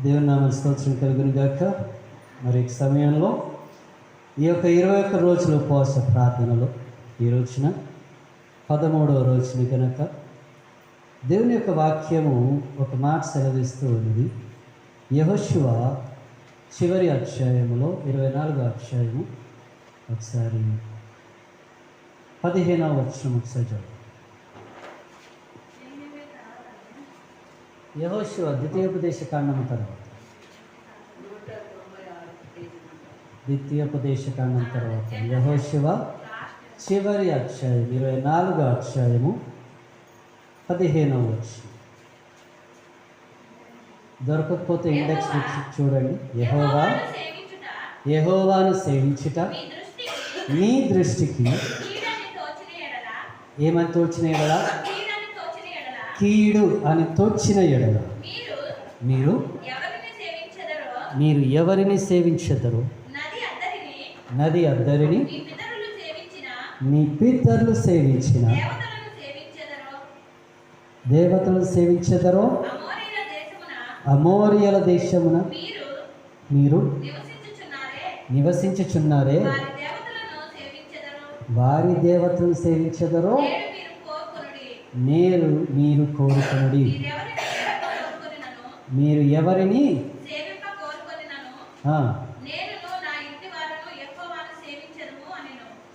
దేవుని నామమున స్తోత్రం కలుగును గాక. మరి ఈ సమయంలో ఈ యొక్క 21 రోజుల ఉపవాస ప్రార్థనలో ఈ రోజున 13వ రోజుని కనుక దేవుని యొక్క వాక్యము ఒక మాట సెలవిస్తూ ఉన్నది. యెహోషువ చివరి అధ్యాయములో 24వ అధ్యాయము ఒకసారి 15వ వచనం ఒకసారి చదువు. యెహోషువ ద్వితీయోపదేశ కాండము తర్వాత యెహోషువ చివరి అధ్యాయం 24వ అధ్యాయము 15వ వచనం. దొరకకపోతే ఇండెక్స్ చూడండి. యెహోవాను సేవించుట మీ దృష్టికి ఏమని తోచిన ఎడల, కీడు అని తోచిన ఎడల మీరు ఎవరిని సేవించెదరో నది అద్దరిని మీ పితరులు సేవించిన దేవతలను సేవించెదరో అమోరియల దేశమున మీరు నివసించుచున్నారే వారి దేవతలను సేవించెదరో మీరు కోరుకొనుడి. మీరు ఎవరిని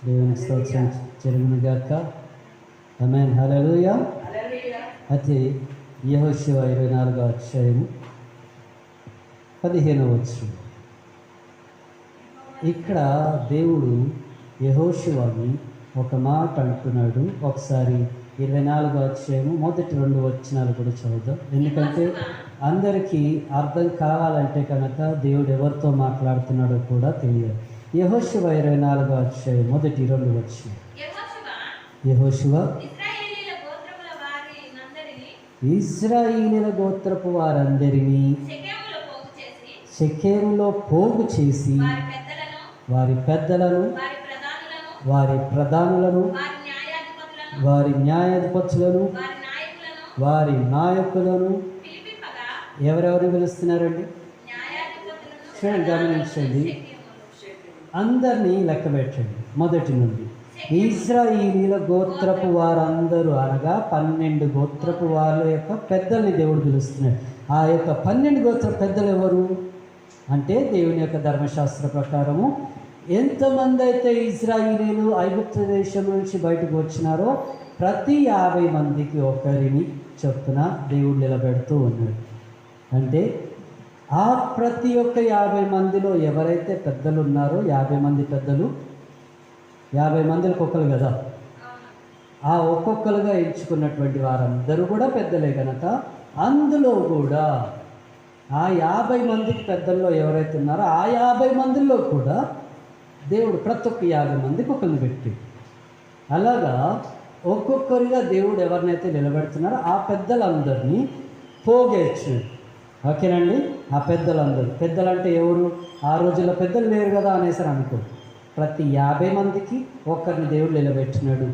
దేవుని స్తోత్రం జరుగును గాక. ఆమేన్, హల్లెలూయా. అయితే యెహోషువ 24వ అధ్యాయము 15వ వచనం. ఇక్కడ దేవుడు యెహోషువని ఒక మాట అంటున్నాడు. ఒకసారి 24వ అధ్యాయము మొదటి 2 వచనాలు కూడా చదువుదాం. ఎందుకంటే అందరికీ అర్థం కావాలంటే కనుక దేవుడు ఎవరితో మాట్లాడుతున్నాడో కూడా తెలియదు. యెహోషువ 24వ అధ్యాయం మొదటి 2 వచనం. యెహోషువ ఇశ్రాయేలీయుల గోత్రపు వారందరినీ షెకెములో పోగు చేసి వారి పెద్దలను, వారి ప్రధానులను, వారి న్యాయాధిపతులను, వారి నాయకులను ఎవరెవరు పిలుస్తున్నారండి? చూడండి, గమనించండి. అందరినీ లెక్క పెట్టండి. మొదటి నుండి ఇశ్రాయేలీయుల గోత్రపు వారందరూ అనగా 12 గోత్రపు వాళ్ళ యొక్క పెద్దల్ని దేవుడు పిలుస్తున్నాడు. ఆ యొక్క 12 గోత్ర పెద్దలు ఎవరు అంటే దేవుని యొక్క ధర్మశాస్త్ర ప్రకారము ఎంతమంది అయితే ఇశ్రాయేలీయులు ఐగుప్తు దేశం నుంచి బయటకు వచ్చినారో ప్రతి 50 మందికి ఒకరిని చొప్పున దేవుడు నిలబెడుతూ ఉన్నాడు. అంటే ఆ ప్రతి ఒక్క 50 మందిలో ఎవరైతే పెద్దలు ఉన్నారో 50 మంది పెద్దలు 50 మందికి ఒకరు కదా, ఆ ఒక్కొక్కరుగా ఎంచుకున్నటువంటి వారందరూ కూడా పెద్దలే కనుక అందులో కూడా ఆ 50 మందికి పెద్దల్లో ఎవరైతే ఉన్నారో ఆ 50 మందిలో కూడా దేవుడు ప్రతి ఒక్క 50 మందికి ఒకరిని పెట్టి అలాగా ఒక్కొక్కరిగా దేవుడు ఎవరినైతే నిలబెడుతున్నారో ఆ పెద్దలందరినీ పోగేర్చాడు. ఓకేనండి. ఆ పెద్దలంటే ఎవరు? ఆ రోజుల్లో పెద్దలు లేరు కదా అనేసరి అనుకో. ప్రతి 50 మందికి ఒక్కరిని దేవుడు నిలబెట్టినాడు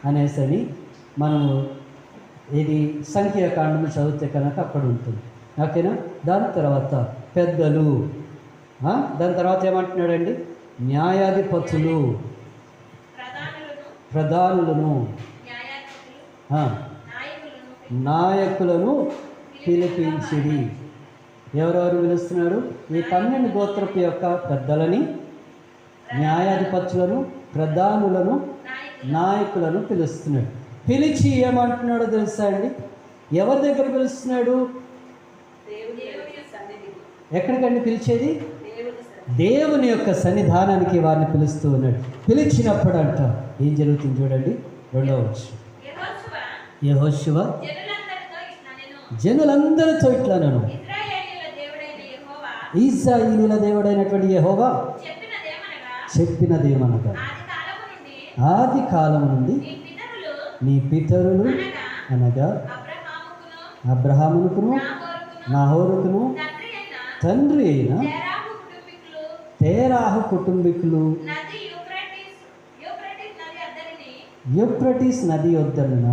అనేసని మనము ఇది సంఖ్యాకాండము చదివితే కనుక అక్కడ ఉంటుంది. ఓకేనా. దాని తర్వాత పెద్దలు, దాని తర్వాత ఏమంటున్నాడండి? న్యాయాధిపతులు, ప్రధానులను, నాయకులను పిలిపించిడి. ఎవరెవరు పిలుస్తున్నాడు? ఈ 12 గోత్రపు యొక్క పెద్దలని, న్యాయాధిపతులను, ప్రధానులను, నాయకులను పిలుస్తున్నాడు. పిలిచి ఏమంటున్నాడో తెలుసా అండి? ఎవరి దగ్గర పిలుస్తున్నాడు? ఎక్కడికండి పిలిచేది? దేవుని యొక్క సన్నిధానానికి వారిని పిలుస్తూ ఉన్నాడు. పిలిచినప్పుడు అంట ఏం జరుగుతుంది చూడండి. 2వ వచనం. యెహోషువ జనులందరితో ఇట్లా నేను ఇశ్రాయేలీయుల దేవుడైనటువంటి యెహోవా చెప్పినదేమనగా ఆది కాలము నుండి నీ పితరులు అనగా అబ్రహాముకును నాహోరుకును తండ్రి అయిన తేరాహు కుటుంబీకులు యూఫ్రటీస్ నది యొద్దన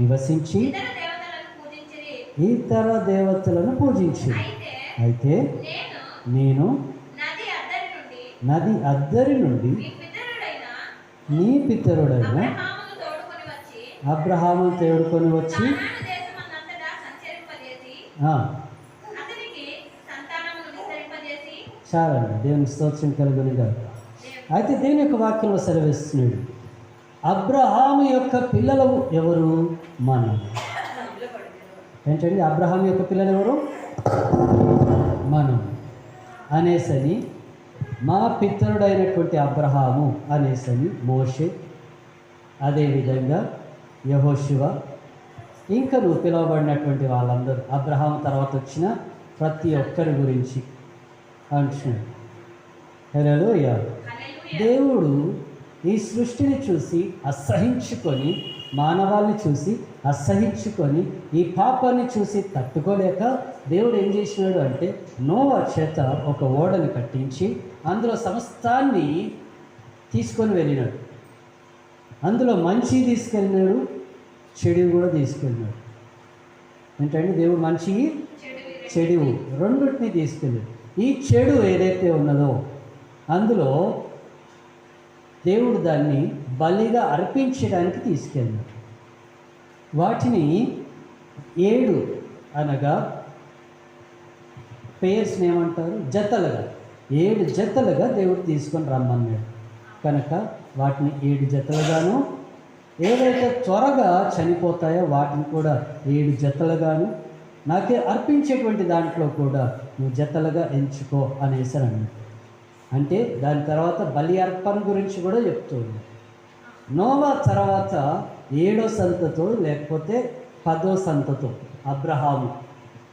నివసించి ఇతర దేవతలను పూజించి. అయితే నేను నది అద్దరి నుండి నీ పితరుడైన అబ్రహామును తోడుకొని వచ్చి చాలండి. దేవుని స్తోత్రం కలుగునుగా. అయితే దేవుని యొక్క వాక్యంలో సెలవిస్తున్నాడు, అబ్రహాము యొక్క పిల్లలు ఎవరు? మనం. ఏంటండి అబ్రహాము యొక్క పిల్లలు ఎవరు? మనం అనేసని, మా పితరుడైనటువంటి అబ్రహాము అనేసని మోషే, అదేవిధంగా యెహోషువ, ఇంకా నువ్వు పిలువబడినటువంటి వాళ్ళందరూ, అబ్రహాము తర్వాత వచ్చిన ప్రతి ఒక్కరి గురించి అంటున్నాడు. హల్లెలూయా. దేవుడు ఈ సృష్టిని చూసి అసహించుకొని, మానవాళ్ళని చూసి అసహించుకొని, ఈ పాపాన్ని చూసి తట్టుకోలేక దేవుడు ఏం చేసినాడు అంటే నోవా చేత ఒక ఓడని కట్టించి అందులో సమస్తాన్ని తీసుకొని వెళ్ళినాడు. అందులో మంచి తీసుకెళ్ళినాడు, చెడు కూడా తీసుకెళ్ళినాడు. ఏంటంటే దేవుడు మంచి చెడు రెండింటిని తీసుకెళ్ళాడు. ఈ చెడు ఏదైతే ఉన్నదో అందులో దేవుడు దాన్ని బలిగా అర్పించడానికి తీసుకెళ్ళాడు. వాటిని 7 అనగా పేర్స్ని ఏమంటారు? జతలుగా, 7 జతలుగా దేవుడు తీసుకొని రమ్మన్నాడు. కనుక వాటిని 7 జతలుగాను, ఏవైతే త్వరగా చనిపోతాయో వాటిని కూడా 7 జతలుగాను, నాకే అర్పించేటువంటి దాంట్లో కూడా నువ్వు జతలుగా ఎంచుకో అనేసి అన్నాడు. అంటే దాని తర్వాత బలి అర్పణ గురించి కూడా చెప్తుంది. నోవా తర్వాత 7వ సంతతో లేకపోతే 10వ సంతతో అబ్రహాము.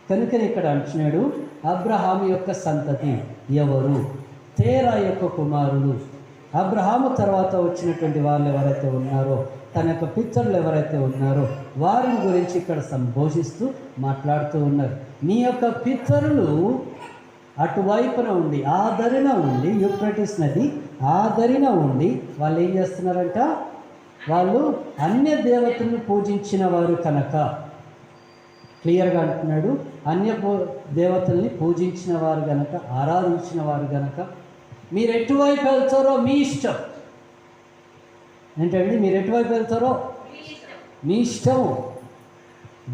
కనుకని ఇక్కడ అంటున్నాడు, అబ్రహాము యొక్క సంతతి ఎవరు? తేరా యొక్క కుమారులు. అబ్రహాము తర్వాత వచ్చినటువంటి వాళ్ళు ఎవరైతే ఉన్నారో, తన యొక్క పితరులు ఎవరైతే ఉన్నారో వారిని గురించి ఇక్కడ సంబోధిస్తూ మాట్లాడుతూ ఉన్నారు. నీ యొక్క పితరులు అటువైపున ఉండి, ఆదరణ ఉండి, యూఫ్రటీస్ నది ఆదరణ ఉండి వాళ్ళు ఏం చేస్తున్నారంట? వాళ్ళు అన్య దేవతలను పూజించిన వారు కనుక, క్లియర్గా అంటున్నాడు, అన్య దేవతల్ని పూజించిన వారు కనుక, ఆరాధించిన వారు కనుక మీరు ఎటువైపు వెళ్తారో మీ ఇష్టం. ఏంటండి మీరు ఎటువైపు వెళ్తారో మీ ఇష్టము.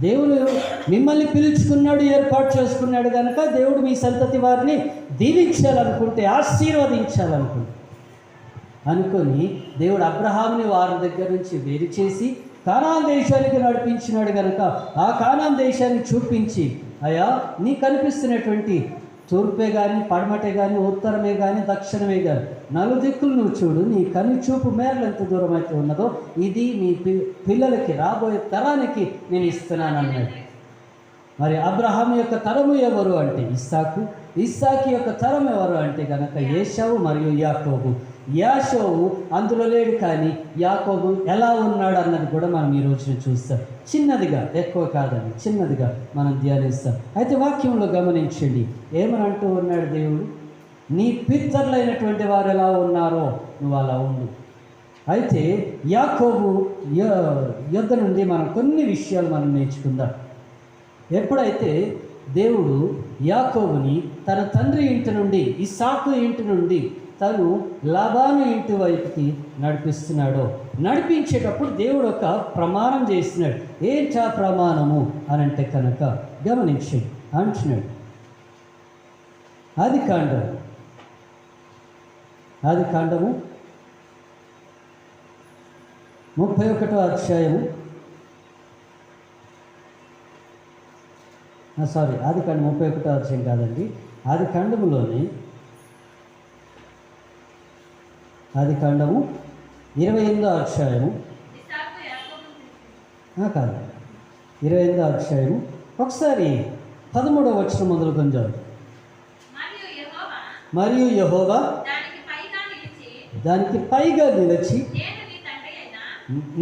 దేవుడు మిమ్మల్ని పిలుచుకున్నాడు, ఏర్పాటు చేసుకున్నాడు కనుక దేవుడు మీ సంతతి వారిని దీవించాలనుకుంటే, ఆశీర్వదించాలనుకుంటే అనుకొని దేవుడు అబ్రహాముని వారి దగ్గర నుంచి వేరు చేసి కానాన్ దేశానికి నడిపించినాడు కనుక ఆ కానాన్ దేశాన్ని చూపించి, అయ్యా నీకు కనిపిస్తున్నటువంటి తూర్పే కానీ, పడమటే కానీ, ఉత్తరమే కానీ, దక్షిణమే కానీ, నలుదిక్కులు నువ్వు చూడు, నీ కను చూపు మేరలు ఎంత దూరం అయితే ఉన్నదో ఇది మీ పిల్లలకి, రాబోయే తరానికి నేను ఇస్తున్నాను అన్నాడు. మరి అబ్రహాము యొక్క తరము ఎవరు అంటే ఇస్సాకు. ఇస్సాకు యొక్క తరం ఎవరు అంటే కనుక ఏశావు మరియు యాకోబు. యాషోవు అందులో లేడు, కానీ యాకోబు ఎలా ఉన్నాడు అన్నది కూడా మనం ఈ రోజున చూస్తాం. చిన్నదిగా, ఎక్కువ కాదని చిన్నదిగా మనం ధ్యానిస్తాం. అయితే వాక్యంలో గమనించండి, ఏమని అంటూ ఉన్నాడు దేవుడు? నీ పితరులైనటువంటి వారు ఎలా ఉన్నారో నువ్వు అలా ఉండు. అయితే యాకోబు యొద్ద నుండి మనం కొన్ని విషయాలు మనం నేర్చుకుందాం. ఎప్పుడైతే దేవుడు యాకోబుని తన తండ్రి ఇంటి నుండి, ఇస్సాకు ఇంటి నుండి తను లాబాను ఇంటి వైపుకి నడిపిస్తున్నాడో, నడిపించేటప్పుడు దేవుడు ఒక ప్రమాణం చేస్తున్నాడు. ఏంటా ప్రమాణము అని అంటే కనుక గమనించండి. అంటున్నాడు, ఆది కాండము 31వ అధ్యాయము, ఆది కాండం 31వ అధ్యాయం కాదండి, ఆది కాండములోని ఆది కాండము 28వ అధ్యాయము కాదు 28వ అధ్యాయము ఒకసారి 13వ వచనం మొదలుకొని చదువు. మరియు యెహోవా దానికి పైగా నిలిచి,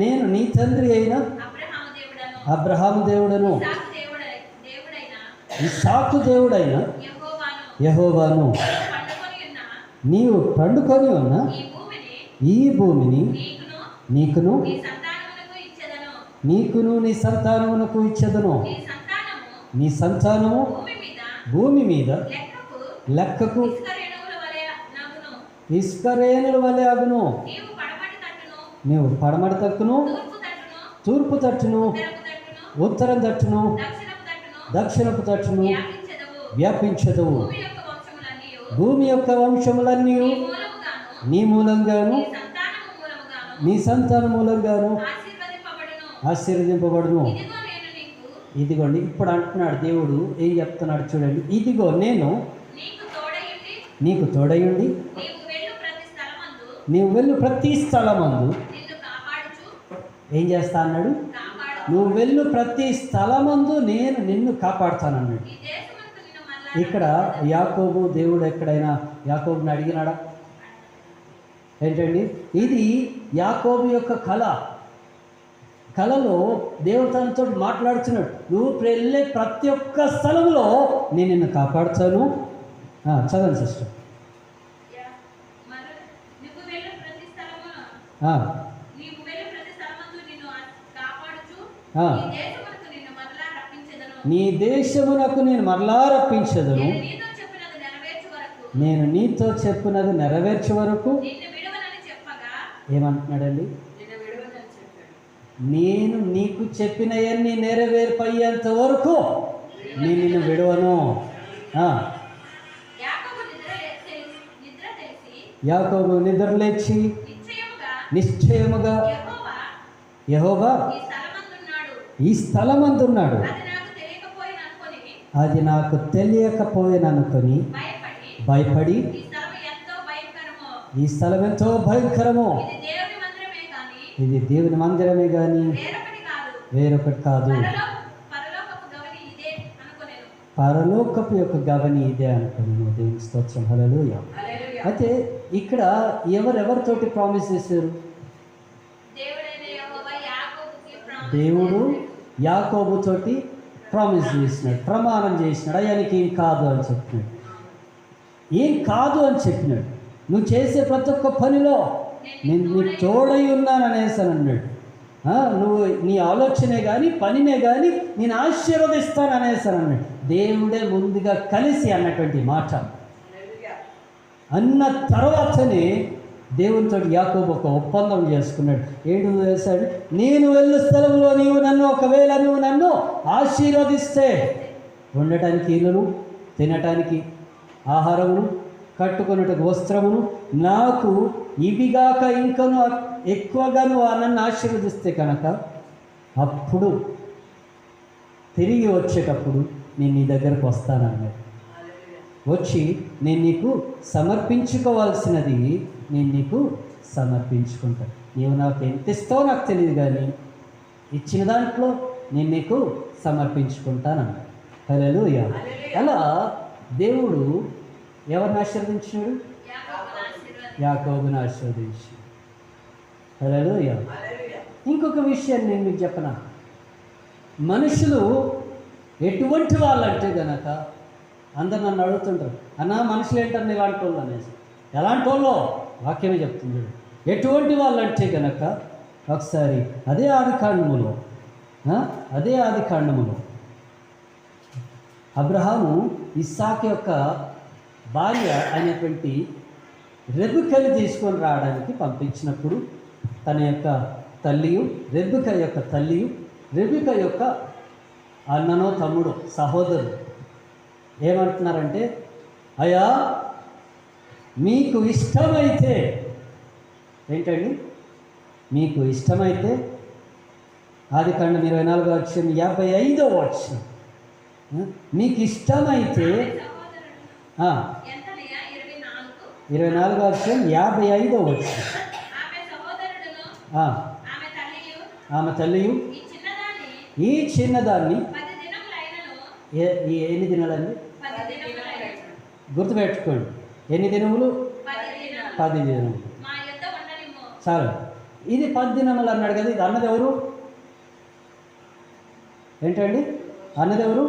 నేను నీ తండ్రి అయిన అబ్రహాము దేవుడను, ఇస్సాకు దేవుడైన యెహోవాను, నీవు పండుకొని ఉన్న ఈ భూమిని నీకును నీ సంతానమునకు ఇచ్చెదను. నీ సంతానము భూమి మీద లెక్కకు ఇసుక రేణుల వలె అగును. నీవు పడమటి తట్టును, తూర్పు తట్టును, ఉత్తరం తట్టును, దక్షిణపు తట్టును వ్యాపించదువు. భూమి యొక్క వంశములన్నీ నీ మూలంగాను నీ సంతాన మూలంగాను ఆశీర్వదింపబడును. ఇదిగోండి, ఇప్పుడు అంటున్నాడు దేవుడు, ఏం చెప్తున్నాడు చూడండి. ఇదిగో నేను నీకు తోడయుండి నీవు వెళ్ళు ప్రతి స్థలమందు ఏం చేస్తా అన్నాడు? నువ్వు వెళ్ళు ప్రతి స్థలమందు నేను నిన్ను కాపాడుతానన్నాడు. ఇక్కడ యాకోబు, దేవుడు ఎక్కడైనా యాకోబుని అడిగినాడా? ఏంటండి, ఇది యాకోబు యొక్క కళలో దేవుడు తనతో మాట్లాడుతున్నాడు. నువ్వు వెళ్ళే ప్రతి ఒక్క స్థలంలో నేను నిన్ను కాపాడుతాను. చదవండి సిస్టర్. నీ దేశమునకు నేను మరలా రప్పించదును. నేను నీతో చెప్పినది నెరవేర్చే వరకు ఏమంటున్నాడండి? నేను నీకు చెప్పినవన్నీ నెరవేర్పయ్యేంత వరకు నేను నిన్ను విడవను. యాకోబు నిద్రలేచి నిశ్చయముగా యెహోవా ఈ స్థలమందున్నాడు, అది నాకు తెలియకపోయిననుకొని భయపడి ఈ స్థలం ఎంతో భయంకరము, ఇది దేవుని మందిరమే కానీ వేరొకటి కాదు, పరలోకపు యొక్క గవని ఇదే అనుకున్నాను. దేవుని స్తోత్రం, హల్లెలూయా. అయితే ఇక్కడ ఎవరెవరితోటి ప్రామిస్ చేశారు? దేవుడు యాకోబుతోటి ప్రామిస్ చేసినాడు, ప్రమాణం చేసినాడు. అయ్యానికి ఏం కాదు అని చెప్పినాడు. ఏం కాదు అని చెప్పినాడు. నువ్వు చేసే ప్రతి ఒక్క పనిలో నేను నీకు తోడై ఉన్నాను అనేసాను అన్నాడు. నువ్వు నీ ఆలోచనే కానీ పనినే కానీ నేను ఆశీర్వదిస్తాను అనేసాను అన్నాడు. దేవుడే ముందుగా కలిసి అన్నటువంటి మాట అన్న తర్వాతనే దేవునితో యాకోబు ఒక ఒప్పందం చేసుకున్నాడు. ఏంటి చేశాడు? నేను వెళ్ళు స్థలంలో ఒకవేళ నువ్వు నన్ను ఆశీర్వదిస్తే ఉండటానికి ఇల్లును, తినటానికి ఆహారమును, కట్టుకున్నట్టుకు వస్త్రమును, నాకు ఇవిగాక ఇంకను ఎక్కువగా నువ్వు నన్ను ఆశీర్వదిస్తే కనుక అప్పుడు తిరిగి వచ్చేటప్పుడు నేను నీ దగ్గరకు వస్తానన్నాడు. వచ్చి నేను నీకు సమర్పించుకోవాల్సినది నేను నీకు సమర్పించుకుంటాను. నీవు నాకు ఎంత ఇస్తావో నాకు తెలియదు, కానీ ఇచ్చిన దాంట్లో నేను నీకు సమర్పించుకుంటానన్నాడు. హల్లెలూయా. అలా దేవుడు ఎవరిని ఆశీర్వదించినాడు? యాకోబుని ఆశీర్వదించి. హల్లెలూయా. ఇంకొక విషయాన్ని నేను మీకు చెప్పనా, మనుషులు ఎటువంటి వాళ్ళంటే గనక అందరు నన్ను అడుగుతుంటారు, అన్నా మనుషులు ఏంటన్నా ఇలాంటి వాళ్ళు అనేసి. ఎలాంటి వాళ్ళు? వాక్యమే చెప్తుంది. ఎటువంటి వాళ్ళంటే గనక ఒకసారి అదే ఆది కాండములో అబ్రహాము ఇస్సాకు యొక్క భార్య అయినటువంటి రెబెక్కని తీసుకొని రావడానికి పంపించినప్పుడు తన యొక్క తల్లియు రెబెక్క యొక్క అన్ననో తమ్ముడు సహోదరుడు ఏమంటున్నారంటే, అయ్యా మీకు ఇష్టమైతే ఏంటండి, మీకు ఇష్టమైతే ఆదికాండం 24వ అధ్యాయం 55వ వచనం, మీకు ఇష్టమైతే 24వ అధ్యాయం 55వ వచనం, ఆమె తల్లియు ఈ చిన్నదాన్ని ఎన్ని దినాలండి గుర్తుపెట్టుకోండి, ఎన్ని దినములు? 10 దినములు. చాలు. ఇది 10 దినములు అన్నాడు కదా. ఇది అన్నది ఎవరు? ఏంటండి అన్నది ఎవరు?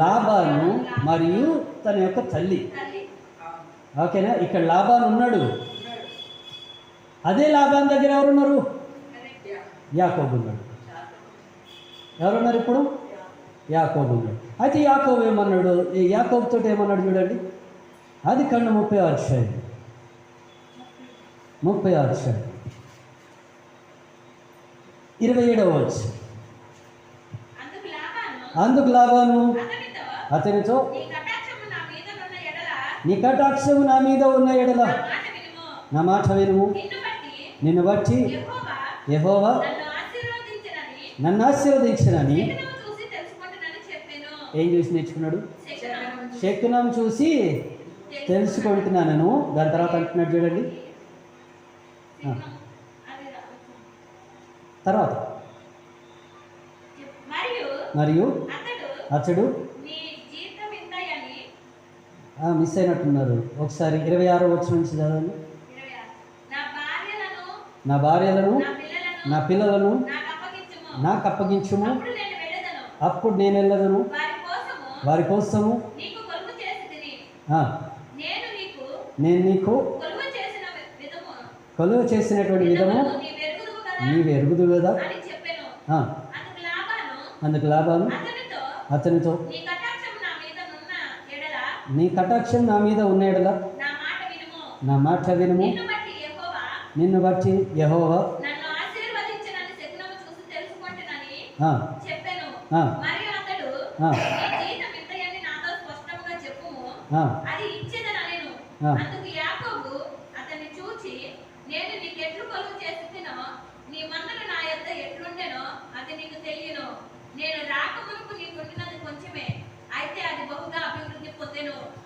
లాబాను మరియు తన యొక్క తల్లి. ఓకేనా? ఇక్కడ లాబాను ఉన్నాడు. అదే లాబాను దగ్గర ఎవరున్నారు? యాకోబు ఉన్నాడు. ఎవరున్నారు ఇప్పుడు? యాకోబు ఉన్నాడు. అయితే యాకోబు ఏమన్నాడు? ఈ యాకోబుతో ఏమన్నాడు చూడండి, ఆదికాండం 30వ అధ్యాయం 27వ వచనం. అందుకు లాబాను అతనితో, నీ కటాక్షము నా మీద ఉన్న ఎడల నా మాట వినుము, నిన్ను బట్టి యెహోవా నన్ను ఆశీర్వదించనని. ఏం చూసి నేర్చుకున్నాడు? శకునం చూసి తెలుసుకుంటున్నాను. దాని తర్వాత అంటున్నాడు చూడండి, తర్వాత మరియు అతడు మిస్ అయినట్టున్నారు. ఒకసారి 26వ వచనం నుంచి చదవండి. నా భార్యలను నా పిల్లలను నాకు అప్పగించుము, అప్పుడు నేను వెళ్ళదను వారి కోసము. నేను నీకు కొలువ చేసినటువంటి విధము నీవు ఎరుగుదు కదా. అందుకు లాబాను అతనితో, నీ కటాక్షం నా మీద ఉన్న ఎడల నా మాట వినుము, నిన్ను బట్టి యెహోవా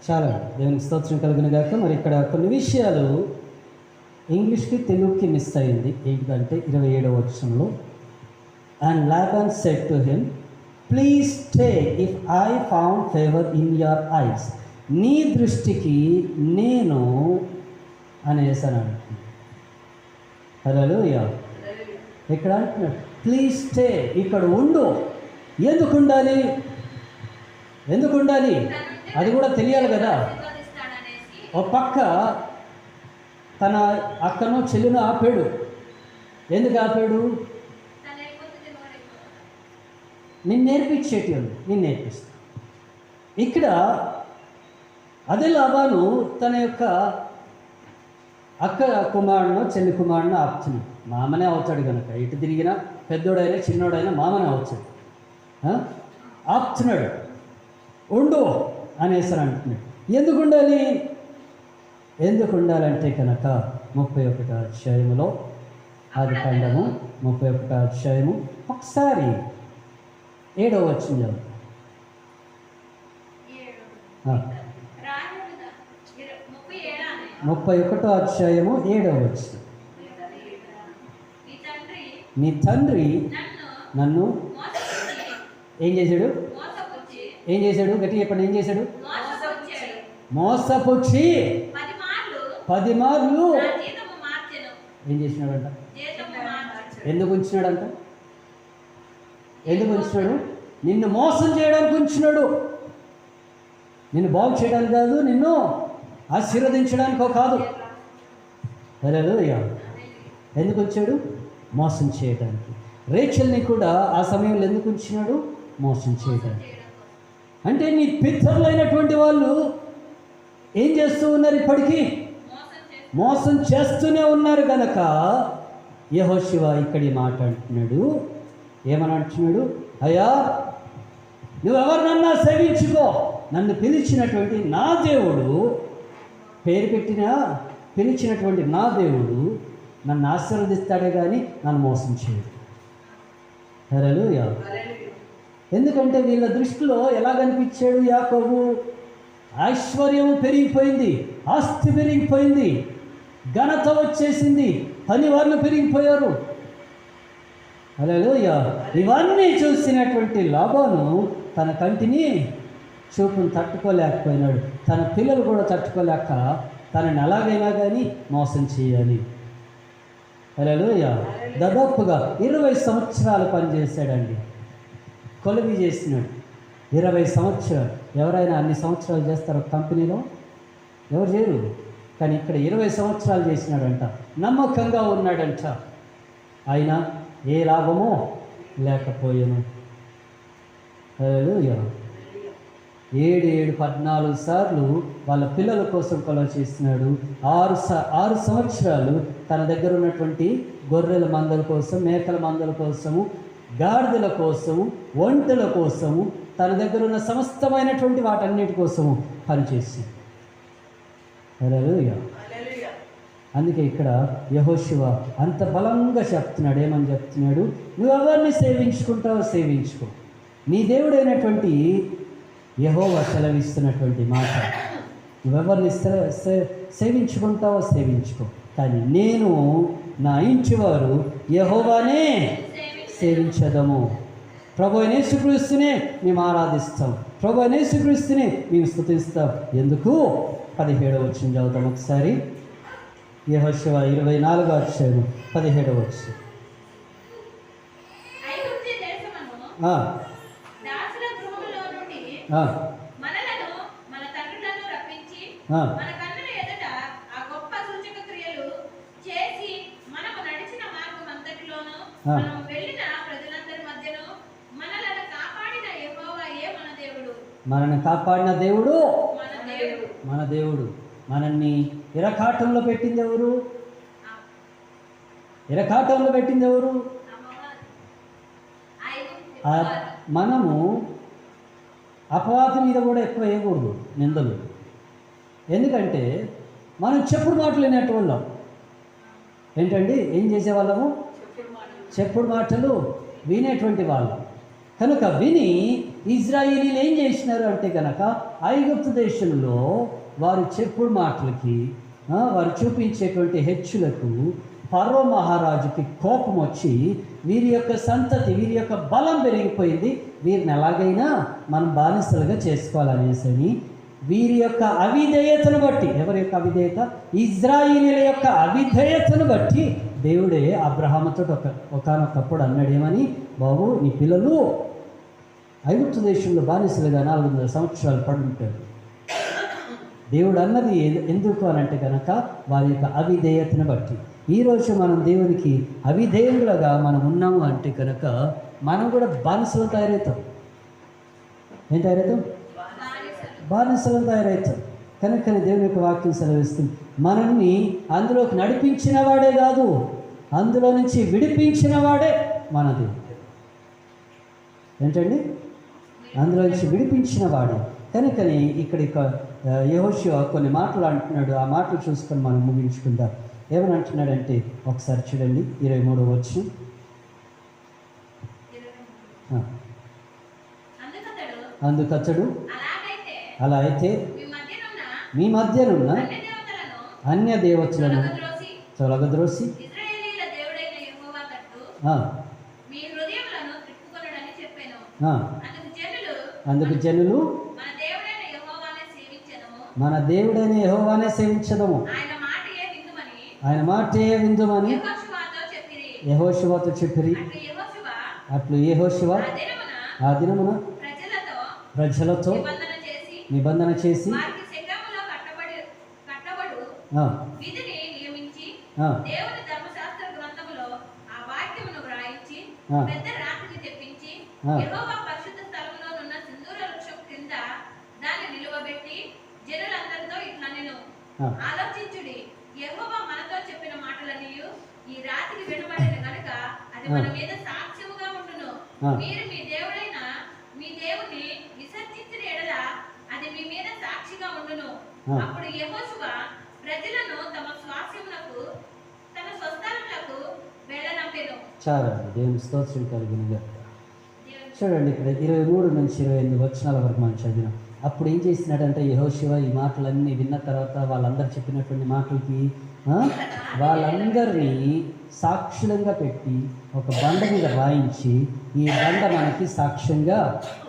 చాలా దేవునికి స్తోత్రం కలుగును గాక. మరి ఇక్కడ కొన్ని విషయాలు ఇంగ్లీష్కి తెలుగుకి మిస్ అయింది. ఏంటంటే 27వ వచనంలో, and Laban said to him, please stay if I found favour in your eyes. నీ దృష్టికి నేను అనేసాను అంటున్నాడు. హల్లెలూయా. ఇక్కడ అంటున్నాడు ప్లీజ్ స్టే, ఇక్కడ ఉండు. ఎందుకు ఉండాలి? ఎందుకు ఉండాలి? అది కూడా తెలియాలి కదా. ఒక పక్క తన అక్కను చెల్లిను ఆపాడు. ఎందుకు ఆపాడు? నేను నేర్పించేటి ఉంది, నేను నేర్పిస్తాను. ఇక్కడ అదే లాబాను తన యొక్క అక్క కుమారుడు చెల్లి కుమారుడిని ఆపుతున్నాడు. మామనే అవుతాడు కనుక, ఇటు తిరిగినా పెద్దోడైనా చిన్నోడైనా మామనే అవుతాడు. ఆపుతున్నాడు. ఉండు అనేసరి అంటున్నాడు. ఎందుకు ఉండాలి? ఎందుకు ఉండాలంటే కనుక 31వ అధ్యాయములో, ఆదికాండము 31వ అధ్యాయము ఒకసారి 7వ వచనం. 31వ అధ్యాయము 7వ వచనం. నీ తండ్రి నన్ను ఏం చేశాడు? ఏం చేశాడు? గట్టిగా చెప్పండి. ఏం చేశాడు? మోసపుచ్చి 10 మార్లు ఏం చేసినాడంట? ఎందుకు ఉంచినాడంట? ఎందుకు ఉంచినాడు? నిన్ను మోసం చేయడానికి ఉంచినాడు. నిన్ను బాగు చేయడానికి కాదు, నిన్ను ఆశీర్వదించడానికో కాదు. హల్లెలూయా. ఎందుకు ఉంచాడు? మోసం చేయడానికి. రేచల్ని కూడా ఆ సమయంలో ఎందుకు ఉంచినాడు? మోసం చేయడానికి. అంటే నీ పితరులైనటువంటి వాళ్ళు ఏం చేస్తూ ఉన్నారు? ఇప్పటికీ మోసం చేస్తూనే ఉన్నారు కనుక యెహోషువ ఇక్కడి మాట అంటున్నాడు. ఏమని అంటున్నాడు? అయ్యా, నువ్వెవరినన్నా సేవించుకో, నన్ను పిలిచినటువంటి నా దేవుడు, పేరు పెట్టిన పిలిచినటువంటి నా దేవుడు నన్ను ఆశీర్వదిస్తాడే కానీ నన్ను మోసం చేయడు. హల్లెలూయా. ఎందుకంటే వీళ్ళ దృష్టిలో ఎలా కనిపించాడు యాకోబు? ఐశ్వర్యం పెరిగిపోయింది, ఆస్తి పెరిగిపోయింది, ఘనత వచ్చేసింది, పని వాళ్ళు పెరిగిపోయారు. హల్లెలూయా. ఇవన్నీ చూసినటువంటి లాబాను తన కంటిని చూపును తట్టుకోలేకపోయినాడు. తన పిల్లలు కూడా తట్టుకోలేక తనని ఎలాగైనా కానీ మోసం చేయాలి. హల్లెలూయా. దాదాపుగా 20 సంవత్సరాలు పనిచేశాడండి. కొలువి చేసినాడు 20 సంవత్సరాలు. ఎవరైనా అన్ని సంవత్సరాలు చేస్తారో కంపెనీలో? ఎవరు చేయరు. కానీ ఇక్కడ 20 సంవత్సరాలు చేసినాడంట. నమ్మకంగా ఉన్నాడంట. అయినా ఏ లాభమో లేకపోయాను. హల్లెలూయా. 14 సార్లు వాళ్ళ పిల్లల కోసం కొలవ చేస్తున్నాడు. 6 సంవత్సరాలు తన దగ్గర ఉన్నటువంటి గొర్రెల మందల కోసం, మేకల మందల కోసము, గాడిదల కోసము, ఒంటెల కోసము, తన దగ్గర ఉన్న సమస్తమైనటువంటి వాటన్నిటి కోసము పనిచేసి. హల్లెలూయా. అందుకే ఇక్కడ యెహోషువ అంత బలంగా చెప్తున్నాడు. ఏమని చెప్తున్నాడు? నువ్వు ఎవరిని సేవించుకుంటావో సేవించుకో, నీ దేవుడైనటువంటి యెహోవా సెలవిస్తున్నటువంటి మాట. నువ్వెవరిని సేవించుకుంటావో సేవించుకో, కానీ నేను నా ఇంటివారు యెహోవానే సేవించదము. ప్రభు అయిన యేసుక్రీస్తునే మేము ఆరాధిస్తాం, ప్రభు అయిన యేసుక్రీస్తునే మేము స్తుతిస్తాం. ఎందుకు? 17వ వచనం చదువుతాం ఒకసారి. యెహోషువ 24వ అధ్యాయం 17వ వచనం. మనల్ని కాపాడిన దేవుడు మన దేవుడు. మనల్ని ఇరకాటంలో పెట్టింది ఎవరు? ఇరకాటంలో పెట్టింది ఎవరు? మనము అపవాది మీద కూడా ఎక్కువ వేయకూడదు నిందలు. ఎందుకంటే మనం చెప్పుడు మాటలు వినేటోళ్ళం. ఏంటండి? ఏం చేసేవాళ్ళము? చెప్పుడు మాటలు వినేటువంటి వాళ్ళం. కనుక విని ఇజ్రాయేలీలు ఏం చేసినారు అంటే కనుక ఐగుప్తు దేశంలో వారు చెప్పుడు మాటలకి, వారు చూపించేటువంటి హెచ్చులకు ఫరో మహారాజుకి కోపం వచ్చి వీరి యొక్క సంతతి, వీరి యొక్క బలం పెరిగిపోయింది, వీరిని ఎలాగైనా మనం బానిసలుగా చేసుకోవాలనేసి వీరి యొక్క అవిధేయతను బట్టి, ఎవరి యొక్క అవిధేయత? ఇజ్రాయేలీల యొక్క అవిధేయతను బట్టి దేవుడే అబ్రహాముతో ఒకానొకప్పుడు అన్నాడు, ఏమని? బాబు, నీ పిల్లలు ఐగుప్తు దేశంలో బానిసలుగా 400 సంవత్సరాలు పడుంటారు. దేవుడు అన్నది ఎందుకు అని అంటే కనుక వారి యొక్క అవిధేయతను బట్టి. ఈరోజు మనం దేవునికి అవిధేయులుగా మనం ఉన్నాము అంటే కనుక మనం కూడా బానిసలు తయారవుతాం. ఏం తయారవుతాం? బానిసలు తయారవుతాం. కనుక దేవుని యొక్క వాక్యం సెలవిస్తుంది, మనల్ని అందులోకి నడిపించిన వాడే కాదు, అందులో నుంచి విడిపించిన వాడే మన దేవుడు. ఏంటండి? అందులో నుంచి విడిపించిన వాడు. కనుకని ఇక్కడ యెహోషువ కొన్ని మాటలు అంటున్నాడు. ఆ మాటలు చూసుకొని మనం ముగించుకుందాం. ఏమని అంటున్నాడంటే ఒకసారి చూడండి, 23వ వచనం. అందుకతడు అలా అయితే మీ మధ్యనున్న అన్య దేవతలను తొలగద్రోసి అందుకు జనులు మన దేవుడైన యెహోవానే సేవించదము, ఆయన మాటే విందుమని యెహోషువతో చెప్పిరి. అట్లు యెహోషువ ఆ దినమున ప్రజలతో నిబంధన చేసి ఆలోచించుడి, యెహోవా మనతో చెప్పిన మాటలన్నీ ఈ రాత్రి వినబడిన గనుక అది మన మీద సాక్ష్యముగా ఉండును. మీరు మీ దేవుడైన మీ దేవుని విసర్జించిన ఎడల అది మీ మీద సాక్షిగా ఉండును. అప్పుడు యెహోషువ ప్రజలను తమ స్వాస్థ్యములకు తమ స్వస్థలములకు వెళ్ళనంపెను. చాలా దేవుని స్తోత్రం కలిగినగా. చూడండి, ఇక్కడ 23 నుంచి 28 వచనాల వరకు మనం చదివినాం. అప్పుడు ఏం చేసినాడంటే యెహోషువ ఈ మాటలన్నీ విన్న తర్వాత వాళ్ళందరూ చెప్పినటువంటి మాటలకి వాళ్ళందరినీ సాక్షులంగా పెట్టి ఒక బండ మీద రాయించి ఈ బండ మనకి సాక్ష్యంగా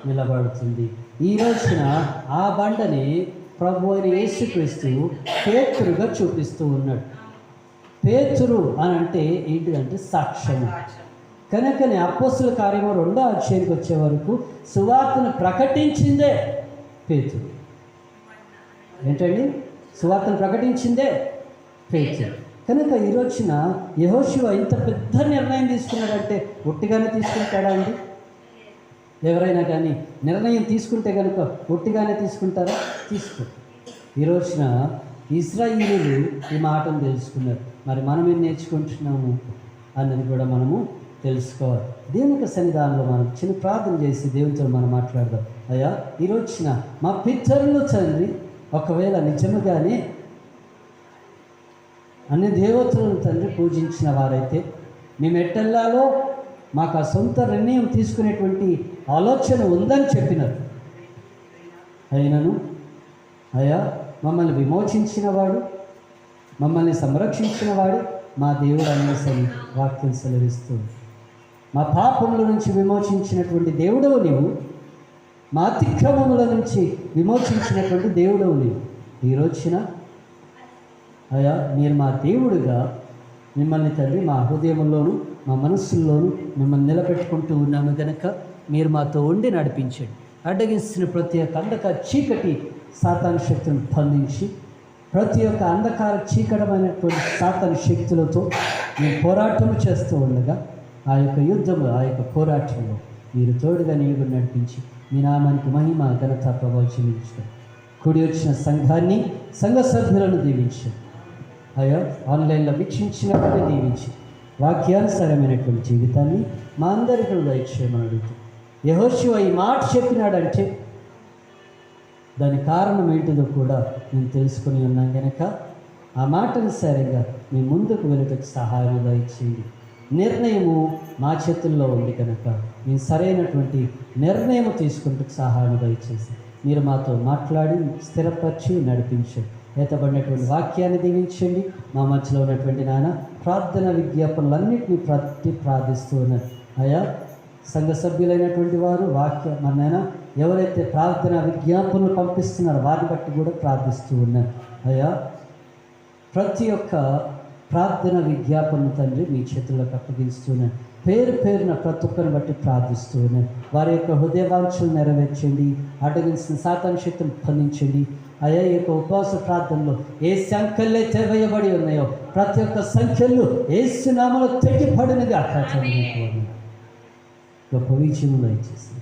నిలబడుతుంది. ఈ రోజున ఆ బండని ప్రభు అయిన యేసుక్రీస్తు పేతురుగా చూపిస్తూ ఉన్నాడు. పేతురు అని అంటే ఏంటిదంటే సాక్ష్యము. కనుకనే అపోస్తుల కార్యము 2వ అధ్యాయానికి వచ్చే వరకు సువార్తను ప్రకటించిందే పేతురు. ఏంటండి? సువార్తను ప్రకటించిందే పేతురు. కనుక ఈ రోజున యెహోషువ ఇంత పెద్ద నిర్ణయం తీసుకున్నాడంటే ఒట్టిగానే తీసుకుంటాడా అండి? ఎవరైనా కానీ నిర్ణయం తీసుకుంటే కనుక ఒట్టిగానే తీసుకుంటారా? తీసుకో. ఈ రోజున ఇశ్రాయేలీయులు ఈ మాటను తెలుసుకున్నారు. మరి మనం ఏం నేర్చుకుంటున్నాము అన్నది కూడా మనము తెలుసుకోవాలి. దేవుని సన్నిధానంలో మనం చిన్న ప్రార్థన చేసి దేవునితో మనం మాట్లాడదాం. అయ్యా, ఈ రోజున మా పితరులు తండ్రి ఒకవేళ నిజముగానే అన్ని దేవతలను తండ్రి పూజించిన వారైతే మేము ఎట్టెల్లాలో మాకు ఆ సొంత నిర్ణయం తీసుకునేటువంటి ఆలోచన ఉందని చెప్పినారు. అయినను అయ్యా, మమ్మల్ని విమోచించినవాడు, మమ్మల్ని సంరక్షించినవాడు మా దేవుడు అనేసరి వాక్యం సెలవిస్తుంది. మా పాపముల నుంచి విమోచించినటువంటి దేవుడవు నీవు, మా అతిక్రమముల నుంచి విమోచించినటువంటి దేవుడవు నీవు. ఈ రోజున అయ్యా, మీరు మా దేవుడుగా మిమ్మల్ని తండ్రి మా హృదయంలోను మా మనస్సుల్లోనూ మిమ్మల్ని నిలబెట్టుకుంటూ ఉన్నాము కనుక మీరు మాతో ఉండి నడిపించండి. అడ్డగిస్తున్న ప్రతి ఒక్క అంధకార చీకటి సాతాను శక్తులను బంధించి ప్రతి ఒక్క అంధకార చీకటమైనటువంటి సాతాను శక్తులతో మేము పోరాటం చేస్తూ ఉండగా ఆ యొక్క యుద్ధంలో ఆ యొక్క పోరాటంలో మీరు తోడుగా నీరు నడిపించి మీ నామానికి మహిమ ఘనత ప్రభావం చెల్లించండి. కూడి వచ్చిన సంఘాన్ని సంఘ సభ్యులను దీవించండి. అయ్యా, ఆన్లైన్లో వీక్షించినప్పుడు దీవించి వాక్యానుసారమైనటువంటి జీవితాన్ని మా అందరికీ దయచేయమని అడుగుతూ, యెహోషువ ఈ మాట చెప్పినాడంటే దాని కారణం ఏంటిదో కూడా మేము తెలుసుకుని ఉన్నాం కనుక ఆ మాటనుసారంగా మేము ముందుకు వెళ్ళటకు సహాయం దయచేయండి. నిర్ణయము మా చేతుల్లో ఉంది కనుక మేము సరైనటువంటి నిర్ణయం తీసుకుంటూ సహాయం దయచేసి మీరు మాతో మాట్లాడి స్థిరపరిచి నడిపించండి. ఏతబడినటువంటి వాక్యాన్ని దీవించండి. మా మధ్యలో ఉన్నటువంటి నాయన ప్రార్థన విజ్ఞాపనలన్నింటినీ ప్రార్థిస్తూ ఉన్నారు. అయ్యా, సంఘ సభ్యులైనటువంటి వారు నాయన ఎవరైతే ప్రార్థన విజ్ఞాపనలు పంపిస్తున్నారో వారిని బట్టి కూడా ప్రార్థిస్తూ ఉన్నారు. అయ్యా, ప్రతి ఒక్క ప్రార్థన విజ్ఞాపన తండ్రి మీ చేతుల్లోకి అప్పగిస్తున్నాను. పేరు పేరున ప్రతి ఒక్కరిని బట్టి ప్రార్థిస్తూ ఉన్నాను. వారి యొక్క హృదయవాంఛలు నెరవేర్చండి. అడ్డగించిన సాతాను శక్తులను బంధించండి. అయ్యా, ఈ యొక్క ఉపవాస ప్రార్థనలో ఏ సంఖ్యలైతే వేయబడి ఉన్నాయో ప్రతి ఒక్క సంఖ్యలు ఏసునామములో తెగిపడినగా గొప్ప విజయములు ఇచ్చేసి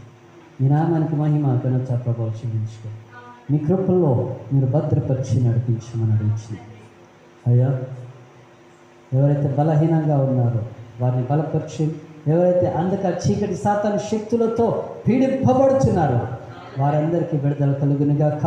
మీ నామానికి మహిమ ఘనత ప్రభావం చెల్లించుకోండి. మీ కృపల్లో మీరు భద్రపరిచి నడిపించమని అడిగించింది. అయ్యా, ఎవరైతే బలహీనంగా ఉన్నారో వారిని బలపరిచి, ఎవరైతే అంధకార చీకటి సాతాను శక్తులతో పీడింపబడుతున్నారో వారందరికీ విడుదల కలుగునుగాక.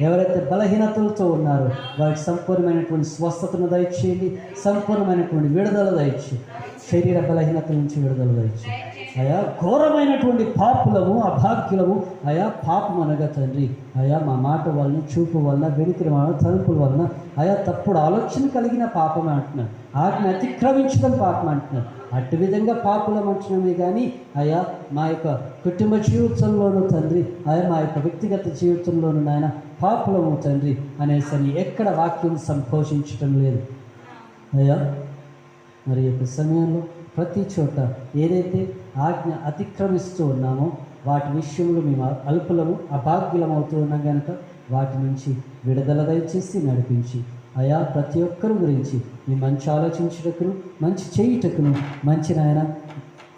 ఎవరైతే బలహీనతలతో ఉన్నారో వారికి సంపూర్ణమైనటువంటి స్వస్థతను దయచేయండి, సంపూర్ణమైనటువంటి విడుదల దయచేయండి, శరీర బలహీనత నుంచి విడుదల దయచేయండి. అయా, ఘోరమైనటువంటి పాపులము అభాగ్యులము అయా, పాపం అనగా తండ్రి అయా మా మాట వలన, చూపు వలన, వెనుకల వలన, తలుపుల వలన అయా తప్పుడు ఆలోచన కలిగిన పాపం అంటున్నారు. ఆజ్ఞ అతిక్రమించడం పాపం అంటున్నారు. అటు విధంగా పాపులం అంటున్నామే కానీ అయా మా యొక్క కుటుంబ జీవితంలోనూ తండ్రి అయా మా యొక్క వ్యక్తిగత జీవితంలోనూ నాయన పాపులము తండ్రి అనేసరి ఎక్కడ వాక్యం సంపోషించడం లేదు. అయ్యా, మరి యొక్క సమయంలో ప్రతి చోట ఏదైతే ఆజ్ఞ అతిక్రమిస్తూ ఉన్నామో వాటి విషయంలో మేము అల్పులము అభాగ్యులం అవుతూ ఉన్నాం కనుక వాటి నుంచి విడుదల దయచేసి నడిపించి అయా ప్రతి ఒక్కరి గురించి మీ మంచి ఆలోచించుటకును, మంచి చేయుటకును, మంచి నాయన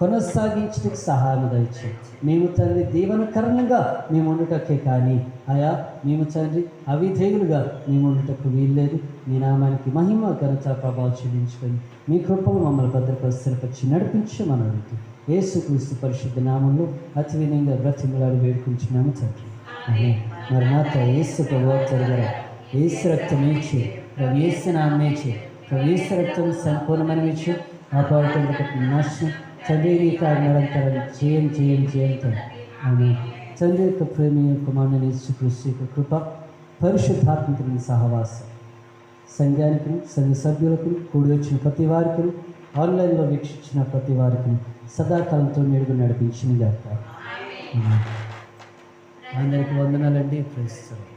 కొనసాగించడానికి సహాయం దయచేయండి. మేము తండ్రి దీవనకరణంగా మేము ఉండటకే కానీ అయా మేము తండ్రి అవిధేయులుగా మేము ఉండటకు వీల్లేదు. మీ నామానికి మహిమ ఘనత ప్రభావం చెల్లించుకొని మీ కృపను మమ్మల్ని భద్రపరిచి నడిపించమని అడుగుతూ యేసుక్రీస్తు పరిశుద్ధ నామంలో అతి వినయంగా బ్రతిమలాడి వేడుకుంటున్నాము తండ్రి. మరి నాతో యేసు ప్రభుత్వ యేసు రక్తం ఇచ్చి యేసు నామేచి యేసు రక్తం సంపూర్ణమైన ఇచ్చి ఆ పవిత్ర నాశనం తండ్రి నిరంతరం చేయంతో అని తండ్రి యొక్క ప్రేమ యొక్క కుమారుని యేసుక్రీస్తు యొక్క కృప పరిశుద్ధాత్మకుని సహవాసం సంఘానికి, సంఘ సభ్యులకు, కూడి వచ్చిన ప్రతి వారికి, ఆన్లైన్లో వీక్షించిన ప్రతి వారికి సదాకాలంతో నేడుగా నడిపించింది గాక. అందరికీ వందనాలండి. ప్రేస్తున్నారు.